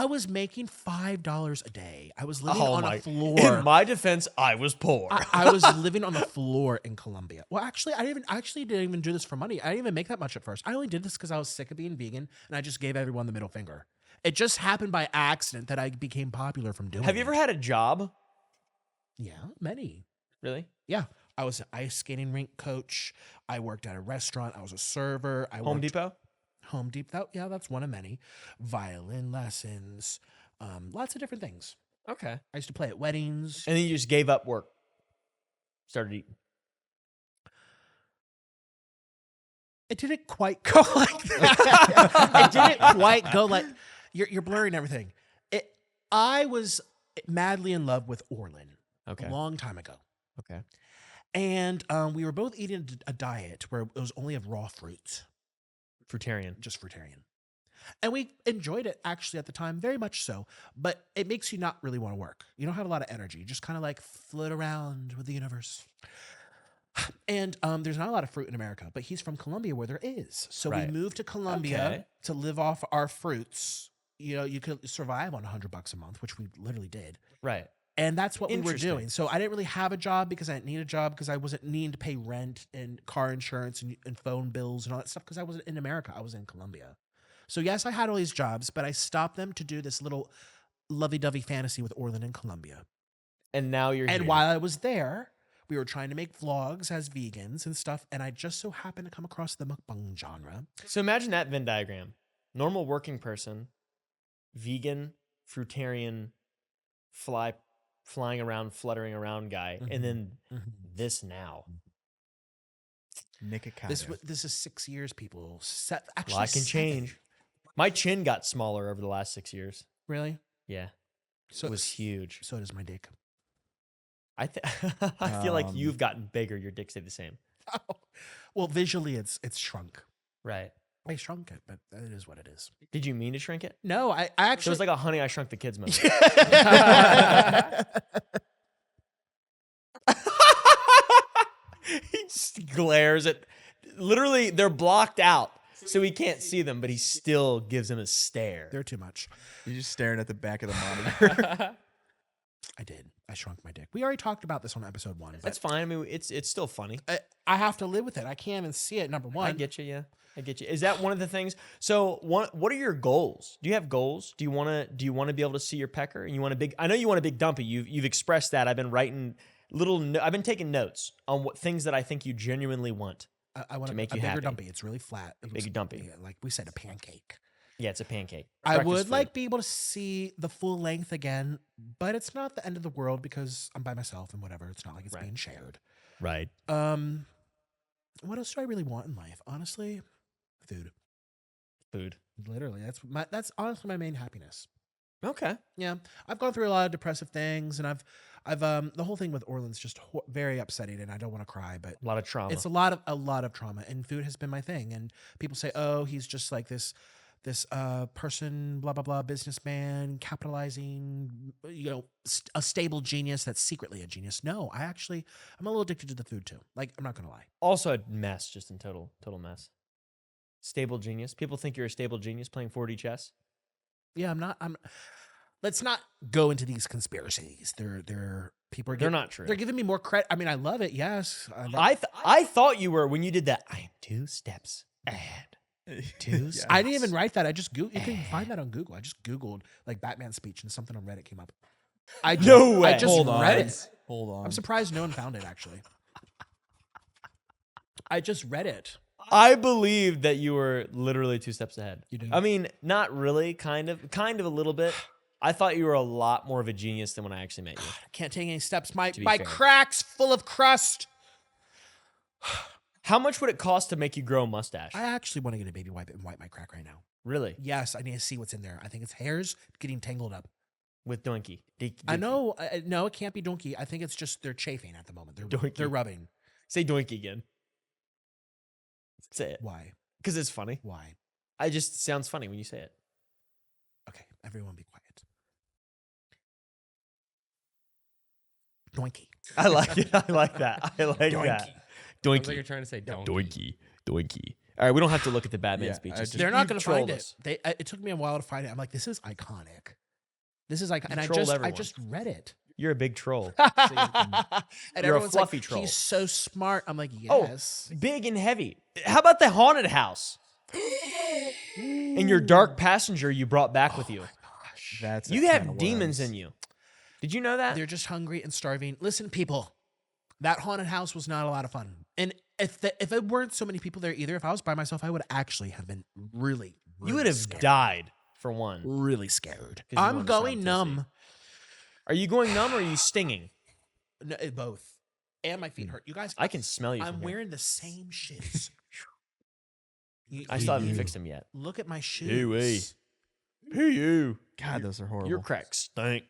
I was making $5 a day. I was living on a floor. In my defense, I was poor. I was living on the floor in Colombia. Well, actually, I didn't even do this for money. I didn't even make that much at first. I only did this because I was sick of being vegan, and I just gave everyone the middle finger. It just happened by accident that I became popular from doing it. Have you ever had a job? Yeah, many. Really? Yeah. I was an ice skating rink coach. I worked at a restaurant. I was a server. Home Depot? Home Depot. Yeah, that's one of many. Violin lessons. Lots of different things. Okay. I used to play at weddings. And then you just gave up work. Started eating. It didn't quite go like that. It didn't quite go like... You're blurring everything. I was madly in love with Orlin a long time ago. Okay. And we were both eating a diet where it was only of raw fruits. Fruitarian. Just fruitarian. And we enjoyed it actually at the time, very much so. But it makes you not really want to work. You don't have a lot of energy. You just kind of like float around with the universe. And there's not a lot of fruit in America, but he's from Colombia where there is. So we moved to Colombia to live off our fruits. You know, you could survive on $100 a month, which we literally did. Right. And that's what we were doing. So I didn't really have a job because I didn't need a job because I wasn't needing to pay rent and car insurance and phone bills and all that stuff because I wasn't in America. I was in Colombia. So yes, I had all these jobs, but I stopped them to do this little lovey-dovey fantasy with Orlin in Colombia. And now you're here. And while I was there, we were trying to make vlogs as vegans and stuff. And I just so happened to come across the mukbang genre. So imagine that Venn diagram. Normal working person, vegan, fruitarian, flying around, fluttering around guy, and then this now. Nikocado. This is 6 years, people. A lot can change. My chin got smaller over the last 6 years. Really? Yeah. So it was huge. So does my dick. I feel like you've gotten bigger. Your dick stayed the same. Oh. Well, visually, it's shrunk. Right. I shrunk it, but it is what it is. Did you mean to shrink it? No, I actually... So it was like a Honey, I Shrunk the Kids moment. He just glares at... Literally, they're blocked out, so he can't see them, but he still gives them a stare. They're too much. You're just staring at the back of the monitor. I did. I shrunk my dick. We already talked about this on episode 1. That's fine. I mean, it's still funny. I have to live with it. I can't even see it, number one. I get you, yeah. I get you. Is that one of the things? So, what are your goals? Do you have goals? Do you want to be able to see your pecker? And you want a big? I know you want a big dumpy. You've expressed that. I've been writing I've been taking notes on what things that I think you genuinely want. I want to make a you bigger happy. dumpy. It's really flat. It looks Big dumpy. Yeah, like we said, a pancake. Yeah, it's a pancake. I Breakfast would food. like be able to see the full length again, but it's not the end of the world because I'm by myself and whatever. It's not like it's being shared. Right. What else do I really want in life? Honestly, food. Food. Literally, that's honestly my main happiness. Okay. Yeah, I've gone through a lot of depressive things, and I've the whole thing with Orlin's just very upsetting, and I don't want to cry, but A lot of trauma. it's a lot of trauma, and food has been my thing. And people say, "Oh, he's just like this person, blah blah blah, businessman, capitalizing, a stable genius that's secretly a genius." No, I'm a little addicted to the food too. Like, I'm not gonna lie. Also a mess, just in total mess. Stable genius. People think you're a stable genius playing 4D chess. Yeah, I'm not. Let's not go into these conspiracies. They're not true. They're giving me more credit. I mean, I love it. Yes, I thought you were when you did that. I am 2 steps ahead. 2 steps. I didn't even write that. I just you can find that on Google. I just Googled like Batman speech and something on Reddit came up. No way. I just read it. Hold on. I'm surprised no one found it actually. I just read it. I believe that you were literally 2 steps ahead. You do? I mean, not really, kind of a little bit. I thought you were a lot more of a genius than when I actually met you. I can't take any steps. My fair. crack's full of crust. How much would it cost to make you grow a mustache? I actually want to get a baby wipe and wipe my crack right now. Really? Yes, I need to see what's in there. I think it's hairs getting tangled up. With donkey. I know. No, it can't be donkey. I think it's just they're chafing at the moment. They're rubbing. Say donkey again. Say it. Why? Because it's funny. Why? It just sounds funny when you say it. Okay, everyone be quiet. Donkey. I like it. I like that. I like Donkey. that. Sounds like Donkey. you're trying to say donkey. Donkey. Donkey. All right, we don't have to look at the Batman Yeah, speeches. I just- They're not going to trolled find it. us. It took me a while to find it. I'm like, this is iconic. This is iconic. And I trolled just everyone. read it. You're a big troll. And You're a everyone's fluffy like, troll. he's so smart. I'm like, Oh, yes. big and heavy. How about the haunted house? And your dark passenger you brought back with you. Gosh. That's You have demons in you. Did you know that? They're just hungry and starving. Listen, people, that haunted house was not a lot of fun. And if it weren't so many people there either, if I was by myself, I would actually have been really You would have scared. died for one. Really scared. you I'm wanted going something to numb. Are you going numb or are you stinging? No, both. And my feet hurt. You guys, I can smell you. I'm from here. wearing the same shoes. I still haven't fixed them yet. Look at my shoes. Hey, you. God, those are horrible. Your cracks stink.